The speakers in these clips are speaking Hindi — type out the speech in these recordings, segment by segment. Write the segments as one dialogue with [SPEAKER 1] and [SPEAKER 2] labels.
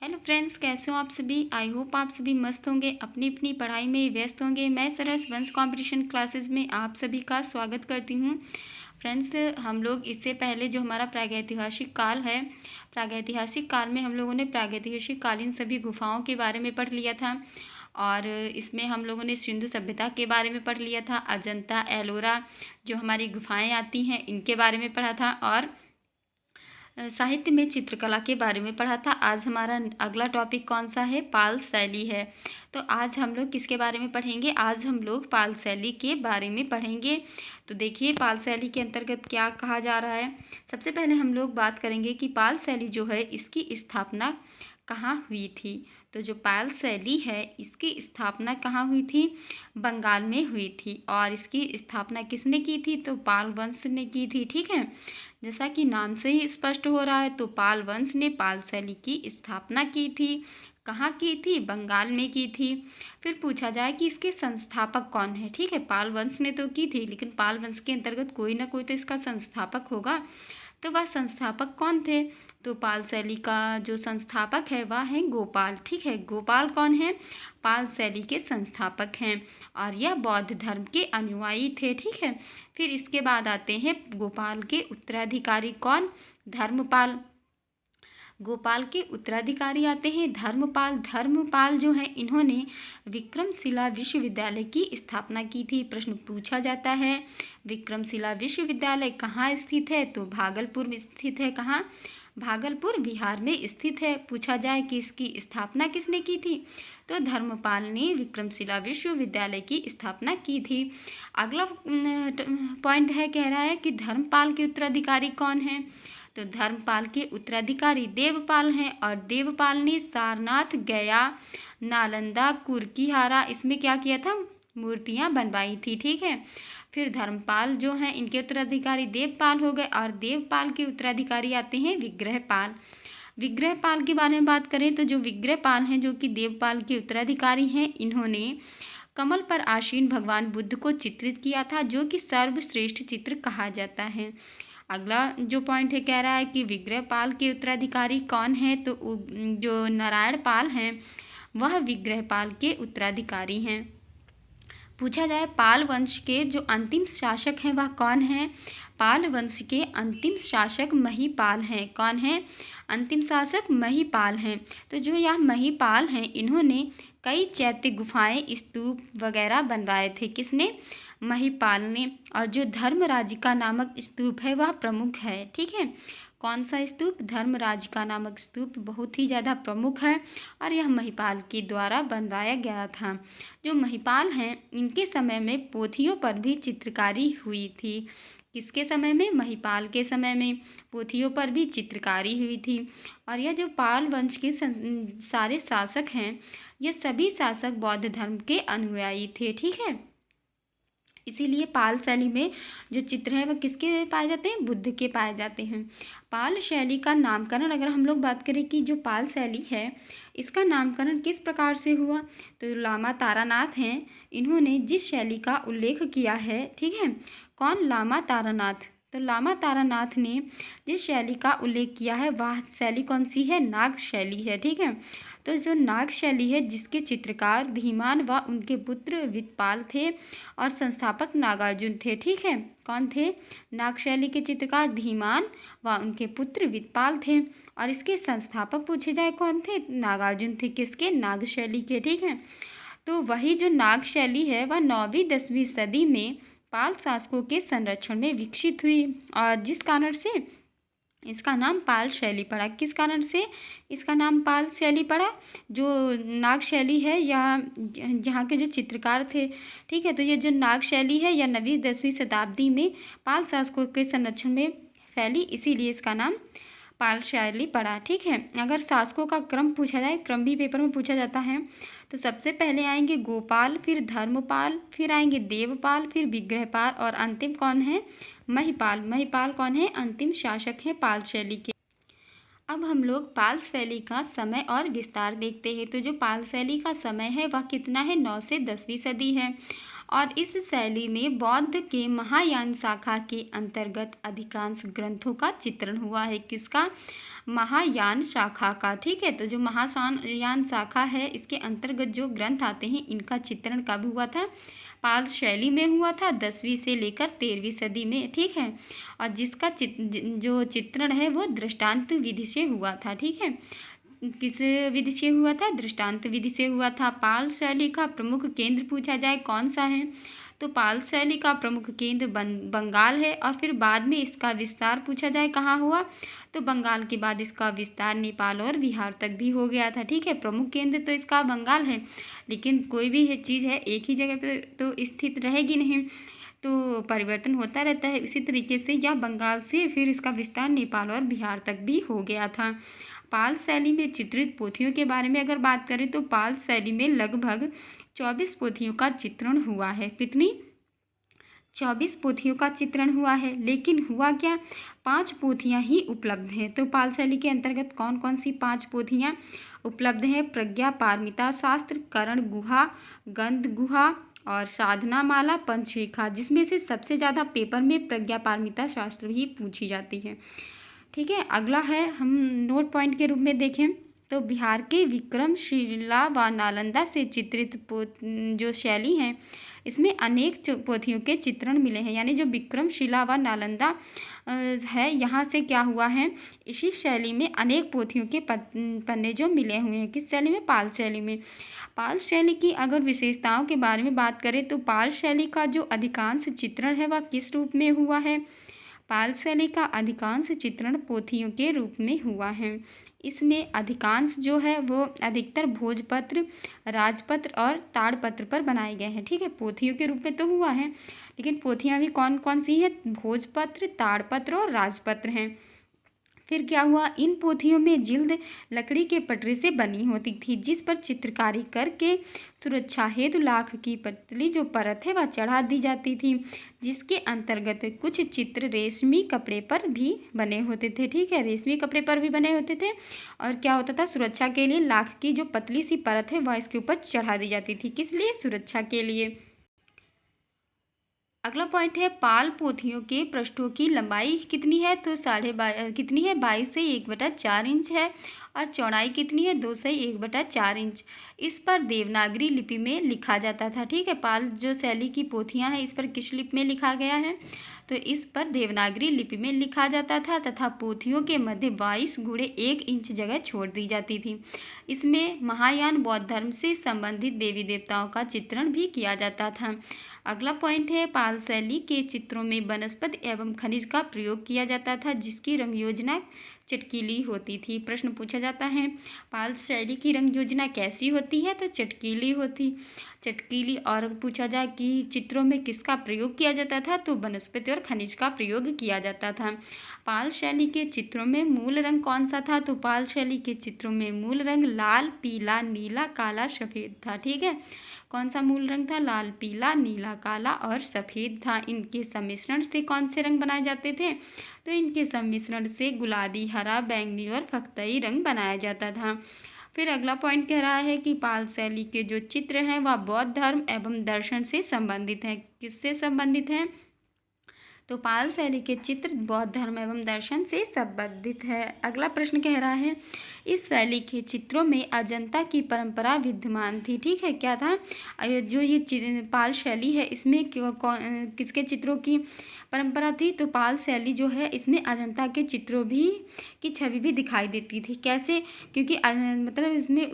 [SPEAKER 1] हेलो फ्रेंड्स, कैसे हो आप सभी। आई होप आप सभी मस्त होंगे, अपनी अपनी पढ़ाई में व्यस्त होंगे। मैं सरस वंश कंपटीशन क्लासेस में आप सभी का स्वागत करती हूँ। फ्रेंड्स, हम लोग इससे पहले जो हमारा प्रागैतिहासिक काल है, प्रागैतिहासिक काल में हम लोगों ने प्रागैतिहासिक कालीन सभी गुफाओं के बारे में पढ़ लिया था। और इसमें हम लोगों ने सिंधु सभ्यता के बारे में पढ़ लिया था। अजंता एलोरा जो हमारी गुफाएँ आती हैं, इनके बारे में पढ़ा था। और साहित्य में चित्रकला के बारे में पढ़ा था। आज हमारा अगला टॉपिक कौन सा है? पाल शैली है। तो आज हम लोग किसके बारे में पढ़ेंगे? आज हम लोग पाल शैली के बारे में पढ़ेंगे। तो देखिए, पाल शैली के अंतर्गत क्या कहा जा रहा है। सबसे पहले हम लोग बात करेंगे कि पाल शैली जो है, इसकी स्थापना कहाँ हुई थी। तो जो पाल शैली है, इसकी स्थापना कहाँ हुई थी? बंगाल में हुई थी। और इसकी स्थापना किसने की थी? तो पाल वंश ने की थी। ठीक है, जैसा कि नाम से ही स्पष्ट हो रहा है, तो पाल वंश ने पाल शैली की स्थापना की थी। कहाँ की थी? बंगाल में की थी। फिर पूछा जाए कि इसके संस्थापक कौन है। ठीक है, पाल वंश ने तो की थी, लेकिन पाल वंश के अंतर्गत कोई ना कोई तो इसका संस्थापक होगा। तो वह संस्थापक कौन थे? तो पाल शैली का जो संस्थापक है वह है गोपाल। ठीक है, गोपाल कौन है? पाल शैली के संस्थापक हैं। और यह बौद्ध धर्म के अनुयायी थे। ठीक है, फिर इसके बाद आते हैं गोपाल के उत्तराधिकारी कौन? धर्मपाल। गोपाल के उत्तराधिकारी आते हैं धर्मपाल। धर्मपाल जो हैं, इन्होंने विक्रमशिला विश्वविद्यालय की स्थापना की थी। प्रश्न पूछा जाता है, विक्रमशिला विश्वविद्यालय कहाँ स्थित है? तो भागलपुर में स्थित है। कहाँ? भागलपुर बिहार में स्थित है। पूछा जाए कि इसकी स्थापना किसने की थी? तो धर्मपाल ने विक्रमशिला विश्वविद्यालय की स्थापना की थी। अगला पॉइंट है, कह रहा है कि धर्मपाल के उत्तराधिकारी कौन हैं? तो धर्मपाल के उत्तराधिकारी देवपाल हैं। और देवपाल ने सारनाथ, गया, नालंदा, कुर्कीहारा, इसमें क्या किया था? मूर्तियां बनवाई थी। ठीक है, फिर धर्मपाल जो हैं, इनके उत्तराधिकारी देवपाल हो गए। और देवपाल के उत्तराधिकारी आते हैं विग्रहपाल। विग्रहपाल के बारे में बात करें तो जो विग्रहपाल हैं, जो कि देवपाल के उत्तराधिकारी हैं, इन्होंने कमल पर आसीन भगवान बुद्ध को चित्रित किया था, जो कि सर्वश्रेष्ठ चित्र कहा जाता है। अगला जो पॉइंट है, कह रहा है कि विग्रहपाल के उत्तराधिकारी कौन है? तो जो नारायण पाल हैं, वह विग्रहपाल के उत्तराधिकारी हैं। पूछा जाए पाल वंश के जो अंतिम शासक हैं वह कौन हैं? पाल वंश के अंतिम शासक महिपाल हैं। कौन है? अंतिम शासक महिपाल हैं। तो जो यह महिपाल हैं, इन्होंने कई चैत्य गुफाएं, स्तूप वगैरह बनवाए थे। किसने? महिपाल ने। और जो धर्मराजिका नामक स्तूप है वह प्रमुख है। ठीक है, कौन सा स्तूप? धर्मराजिका नामक स्तूप बहुत ही ज़्यादा प्रमुख है और यह महिपाल के द्वारा बनवाया गया था। जो महिपाल हैं, इनके समय में पोथियों पर भी चित्रकारी हुई थी। किसके समय में? महिपाल के समय में पोथियों पर भी चित्रकारी हुई थी। और यह जो पाल वंश के सारे शासक हैं, ये सभी शासक बौद्ध धर्म के अनुयायी थे। ठीक है, इसीलिए पाल शैली में जो चित्र हैं वह किसके पाए जाते हैं? बुद्ध के पाए जाते हैं। पाल शैली का नामकरण, अगर हम लोग बात करें कि जो पाल शैली है, इसका नामकरण किस प्रकार से हुआ, तो लामा तारानाथ हैं, इन्होंने जिस शैली का उल्लेख किया है। ठीक है, कौन? लामा तारानाथ। तो लामा तारानाथ ने जिस शैली का उल्लेख किया है वह शैली कौन सी है? नाग शैली है। ठीक है, तो जो नाग शैली है, जिसके चित्रकार धीमान व उनके पुत्र वितपाल थे और संस्थापक नागार्जुन थे। ठीक है, कौन थे? नाग शैली के चित्रकार धीमान व उनके पुत्र वितपाल थे। और इसके संस्थापक पूछे जाए कौन थे? नागार्जुन थे। किसके? नाग शैली के। ठीक है, तो वही जो नाग शैली है वह 9वीं 10वीं सदी में पाल शासकों के संरक्षण में विकसित हुई, और जिस कारण से इसका नाम पाल शैली पड़ा। किस कारण से इसका नाम पाल शैली पड़ा? जो नाग शैली है, या जहाँ के जो चित्रकार थे। ठीक है, तो ये जो नाग शैली है, या 9वीं 10वीं शताब्दी में पाल शासकों के संरक्षण में फैली, इसीलिए इसका नाम पाल शैली पड़ा। ठीक है, अगर शासकों का क्रम पूछा जाए, क्रम भी पेपर में पूछा जाता है, तो सबसे पहले आएंगे गोपाल, फिर धर्मपाल, फिर आएंगे देवपाल, फिर विग्रहपाल, और अंतिम कौन है? महिपाल। महिपाल कौन है? अंतिम शासक हैं पाल शैली के। अब हम लोग पाल शैली का समय और विस्तार देखते हैं। तो जो पाल शैली का समय है वह कितना है? 9 से 10वीं सदी है। और इस शैली में बौद्ध के महायान शाखा के अंतर्गत अधिकांश ग्रंथों का चित्रण हुआ है। किसका? महायान शाखा का। ठीक है, तो जो महायान शाखा है इसके अंतर्गत जो ग्रंथ आते हैं इनका चित्रण कब हुआ था? पाल शैली में हुआ था 10वीं से लेकर 13वीं सदी में। ठीक है, और जिसका जो चित्रण है वो दृष्टांत विधि से हुआ था। ठीक है, किस विधि से हुआ था? दृष्टांत विधि से हुआ था। पाल शैली का प्रमुख केंद्र पूछा जाए कौन सा है, तो पाल शैली का प्रमुख केंद्र बंगाल है। और फिर बाद में इसका विस्तार पूछा जाए कहाँ हुआ, तो बंगाल के बाद इसका विस्तार नेपाल और बिहार तक भी हो गया था। ठीक है, प्रमुख केंद्र तो इसका बंगाल है, लेकिन कोई भी चीज़ है एक ही जगह पे तो स्थित रहेगी नहीं, तो परिवर्तन होता रहता है। इसी तरीके से यह बंगाल से फिर इसका विस्तार नेपाल और बिहार तक भी हो गया था। पाल शैली में चित्रित पोथियों के बारे में अगर बात करें तो पाल शैली में लगभग 24 पोथियों का चित्रण हुआ है। कितनी? 24 पोथियों का चित्रण हुआ है। लेकिन हुआ क्या? 5 पोथियां ही उपलब्ध हैं। तो पाल शैली के अंतर्गत कौन कौन सी 5 पोथियां उपलब्ध हैं? प्रज्ञा पारमिता शास्त्र, करण गुहा, गंध गुहा और साधना माला, पंचरेखा, जिसमें से सबसे ज़्यादा पेपर में प्रज्ञा पारमिता शास्त्र ही पूछी जाती है। ठीक है, अगला है, हम नोट पॉइंट के रूप में देखें तो बिहार के विक्रमशिला व नालंदा से चित्रित जो शैली हैं इसमें अनेक पोथियों के चित्रण मिले हैं। यानी जो विक्रमशिला व नालंदा है यहाँ से क्या हुआ है, इसी शैली में अनेक पोथियों के पन्ने जो मिले हुए हैं। किस शैली में? पाल शैली में। पाल शैली की अगर विशेषताओं के बारे में बात करें तो पाल शैली का जो अधिकांश चित्रण है वह किस रूप में हुआ है? पाल शैली का अधिकांश चित्रण पोथियों के रूप में हुआ है। इसमें अधिकांश जो है वो अधिकतर भोजपत्र, राजपत्र और ताड़पत्र पर बनाए गए हैं। ठीक है, पोथियों के रूप में तो हुआ है, लेकिन पोथियां भी कौन कौन सी है? भोजपत्र, ताड़पत्र और राजपत्र हैं। फिर क्या हुआ? इन पोथियों में जिल्द लकड़ी के पटरे से बनी होती थी, जिस पर चित्रकारी करके सुरक्षा हेतु लाख की पतली जो परत है वह चढ़ा दी जाती थी, जिसके अंतर्गत कुछ चित्र रेशमी कपड़े पर भी बने होते थे। ठीक है, रेशमी कपड़े पर भी बने होते थे। और क्या होता था? सुरक्षा के लिए लाख की जो पतली सी परत है वह इसके ऊपर चढ़ा दी जाती थी। किस लिए? सुरक्षा के लिए। अगला पॉइंट है, पाल पोथियों के पृष्ठों की लंबाई कितनी है? तो कितनी है? 22 से 1/4 इंच है। और चौड़ाई कितनी है? 2 से 1/4 इंच। इस पर देवनागरी लिपि में लिखा जाता था। ठीक है, पाल जो शैली की पोथियां हैं इस पर किस लिपि में लिखा गया है? तो इस पर देवनागरी लिपि में लिखा जाता था तथा पोथियों के मध्य 22x1 इंच जगह छोड़ दी जाती थी। इसमें महायान बौद्ध धर्म से संबंधित देवी देवताओं का चित्रण भी किया जाता था। अगला पॉइंट है, पाल शैली के चित्रों में वनस्पति एवं खनिज का प्रयोग किया जाता था, जिसकी रंग योजना चटकीली होती थी। प्रश्न पूछा जाता है, पाल शैली की रंग योजना कैसी होती है? तो चटकीली। और पूछा जाए कि चित्रों में किसका प्रयोग किया जाता था? तो वनस्पति और खनिज का प्रयोग किया जाता था। पाल शैली के चित्रों में मूल रंग कौन सा था? तो पाल शैली के चित्रों में मूल रंग लाल, पीला, नीला, काला, सफ़ेद था। ठीक है, कौन सा मूल रंग था? लाल, पीला, नीला, काला और सफ़ेद था। इनके सम्मिश्रण से कौन से रंग बनाए जाते थे? तो इनके सम्मिश्रण से गुलाबी, हरा, बैंगनी और फख्तई रंग बनाया जाता था। फिर अगला पॉइंट कह रहा है कि पाल शैली के जो चित्र हैं वह बौद्ध धर्म एवं दर्शन से संबंधित हैं। किससे संबंधित हैं? तो पाल शैली के चित्र बौद्ध धर्म एवं दर्शन से संबंधित है। अगला प्रश्न कह रहा है, इस शैली के चित्रों में अजंता की परंपरा विद्यमान थी। ठीक है, क्या था? जो ये पाल शैली है इसमें किसके चित्रों की परंपरा थी? तो पाल शैली जो है इसमें अजंता के चित्रों भी की छवि भी दिखाई देती थी। कैसे? क्योंकि मतलब इसमें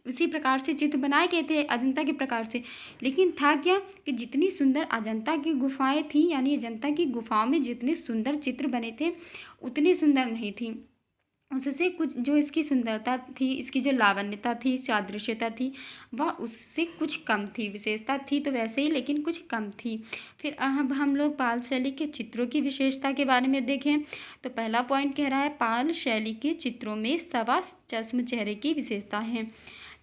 [SPEAKER 1] उसी प्रकार से चित्र बनाए गए थे अजंता के प्रकार से। लेकिन था क्या कि जितनी सुंदर अजंता की गुफाएं थी, यानी अजंता की गुफाओं में जितने सुंदर चित्र बने थे उतनी सुंदर नहीं थी। उससे कुछ जो इसकी सुंदरता थी, इसकी जो लावण्यता थी, सादृश्यता थी, वह उससे कुछ कम थी। विशेषता थी तो वैसे ही, लेकिन कुछ कम थी। फिर अब हम लोग पाल शैली के चित्रों की विशेषता के बारे में देखें तो पहला पॉइंट कह रहा है, पाल शैली के चित्रों में सवा चश्म चेहरे की विशेषता है।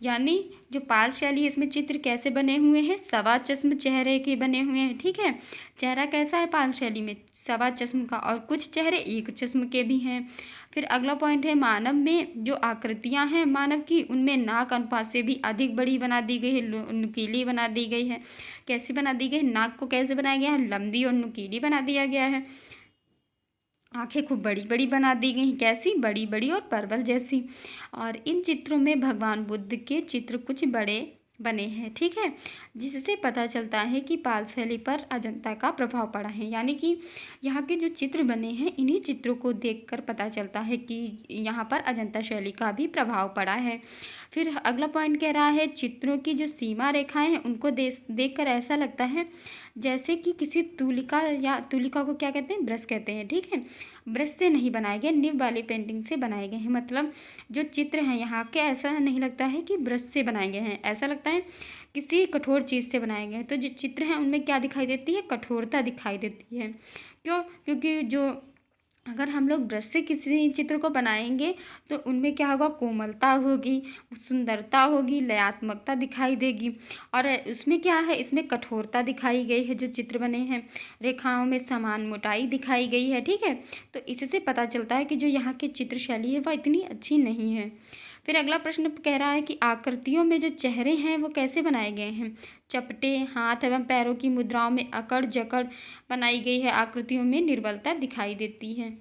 [SPEAKER 1] यानी जो पाल शैली है इसमें चित्र कैसे बने हुए हैं, सवा चश्म चेहरे के बने हुए हैं। ठीक है, चेहरा कैसा है पाल शैली में, सवा चश्म का, और कुछ चेहरे एक चश्म के भी हैं। फिर अगला पॉइंट है मानव में जो आकृतियां हैं मानव की, उनमें नाक अनुपात से भी अधिक बड़ी बना दी गई है, नुकीली बना दी गई है। कैसी बना दी गई है, नाक को कैसे बनाया गया है, लंबी और नुकीली बना दिया गया है। आंखें खूब बड़ी बड़ी बना दी गई हैं, कैसी, बड़ी बड़ी और परवल जैसी। और इन चित्रों में भगवान बुद्ध के चित्र कुछ बड़े बने हैं। ठीक है, जिससे पता चलता है कि पाल शैली पर अजंता का प्रभाव पड़ा है। यानी कि यहाँ के जो चित्र बने हैं इन्हीं चित्रों को देखकर पता चलता है कि यहाँ पर अजंता शैली का भी प्रभाव पड़ा है। फिर अगला पॉइंट कह रहा है चित्रों की जो सीमा रेखाएं हैं उनको देखकर ऐसा लगता है जैसे कि किसी तुलिका, या तुलिका को क्या कहते हैं, ब्रश कहते हैं। ठीक है, ब्रश से नहीं बनाए गए, निब वाली पेंटिंग से बनाए गए हैं। मतलब जो चित्र हैं यहाँ के ऐसा नहीं लगता है कि ब्रश से बनाए गए हैं, ऐसा लगता है किसी कठोर चीज़ से बनाए गए हैं। तो जो चित्र हैं उनमें क्या दिखाई देती है, कठोरता दिखाई देती है। क्यों, क्योंकि जो अगर हम लोग ब्रश से किसी चित्र को बनाएंगे तो उनमें क्या होगा, कोमलता होगी, सुंदरता होगी, लयात्मकता दिखाई देगी। और उसमें क्या है, इसमें कठोरता दिखाई गई है। जो चित्र बने हैं रेखाओं में समान मोटाई दिखाई गई है। ठीक है, तो इससे पता चलता है कि जो यहाँ की चित्र शैली है वह इतनी अच्छी नहीं है। फिर अगला प्रश्न कह रहा है कि आकृतियों में जो चेहरे हैं वो कैसे बनाए गए हैं। चपटे, हाथ एवं पैरों की मुद्राओं में अकड़ जकड़ बनाई गई है, आकृतियों में निर्बलता दिखाई देती है।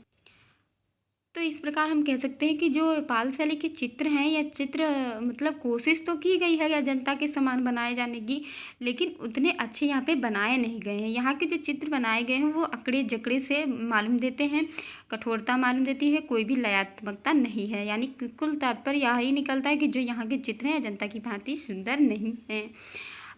[SPEAKER 1] तो इस प्रकार हम कह सकते हैं कि जो पाल शैली के चित्र हैं या चित्र, मतलब कोशिश तो की गई है अजंता के समान बनाए जाने की, लेकिन उतने अच्छे यहाँ पे बनाए नहीं गए हैं। यहाँ के जो चित्र बनाए गए हैं वो अकड़े जकड़े से मालूम देते हैं, कठोरता मालूम देती है, कोई भी लयात्मकता नहीं है। यानी कुल तात्पर्य यही निकलता है कि जो यहाँ के चित्र हैं अजंता की भांति सुंदर नहीं हैं।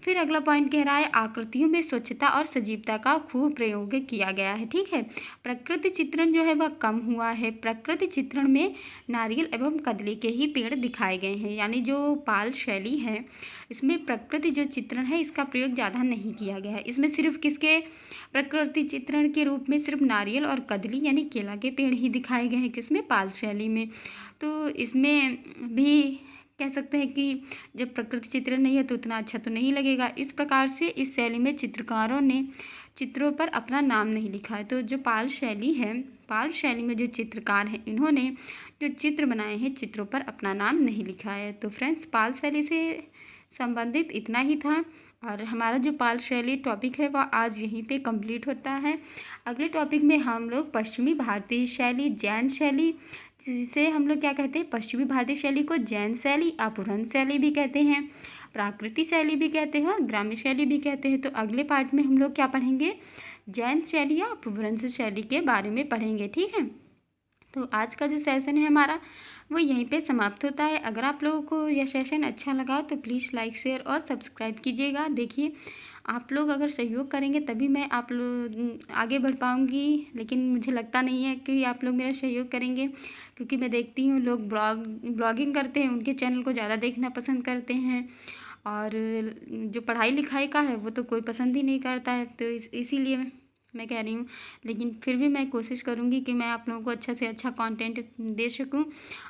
[SPEAKER 1] फिर अगला पॉइंट कह रहा है आकृतियों में स्वच्छता और सजीवता का खूब प्रयोग किया गया है। ठीक है, प्रकृति चित्रण जो है वह कम हुआ है। प्रकृति चित्रण में नारियल एवं कदली के ही पेड़ दिखाए गए हैं। यानी जो पाल शैली है इसमें प्रकृति जो चित्रण है इसका प्रयोग ज़्यादा नहीं किया गया है। इसमें सिर्फ किसके प्रकृति चित्रण के रूप में सिर्फ नारियल और कदली यानी केला के पेड़ ही दिखाए गए हैं, किसमें, पाल शैली में। तो इसमें भी कह सकते हैं कि जब प्रकृति चित्र नहीं है तो उतना अच्छा तो नहीं लगेगा। इस प्रकार से इस शैली में चित्रकारों ने चित्रों पर अपना नाम नहीं लिखा है। तो जो पाल शैली है, पाल शैली में जो चित्रकार हैं इन्होंने जो चित्र बनाए हैं चित्रों पर अपना नाम नहीं लिखा है। तो फ्रेंड्स, पाल शैली से संबंधित इतना ही था और हमारा जो पाल शैली टॉपिक है वह आज यहीं पे कंप्लीट होता है। अगले टॉपिक में हम लोग पश्चिमी भारतीय शैली, जैन शैली, जिसे हम लोग क्या कहते हैं, पश्चिमी भारतीय शैली को जैन शैली, अपभ्रंश शैली भी कहते हैं, प्राकृतिक शैली भी कहते हैं और ग्राम्य शैली भी कहते हैं। तो अगले पार्ट में हम लोग क्या पढ़ेंगे, जैन शैली या अपभ्रंश शैली के बारे में पढ़ेंगे। ठीक है, तो आज का जो सेशन है हमारा वो यहीं पे समाप्त होता है। अगर आप लोगों को यह सेशन अच्छा लगा तो प्लीज़ लाइक, शेयर और सब्सक्राइब कीजिएगा। देखिए, आप लोग अगर सहयोग करेंगे तभी मैं आप लोग आगे बढ़ पाऊँगी, लेकिन मुझे लगता नहीं है कि आप लोग मेरा सहयोग करेंगे, क्योंकि मैं देखती हूँ लोग ब्लॉगिंग करते हैं, उनके चैनल को ज़्यादा देखना पसंद करते हैं और जो पढ़ाई लिखाई का है वो तो कोई पसंद ही नहीं करता है। तो इसीलिए मैं कह रही हूँ, लेकिन फिर भी मैं कोशिश करूँगी कि मैं आप लोगों को अच्छा से अच्छा कंटेंट दे सकूँ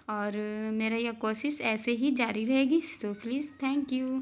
[SPEAKER 1] और मेरा यह कोशिश ऐसे ही जारी रहेगी। So please, thank you.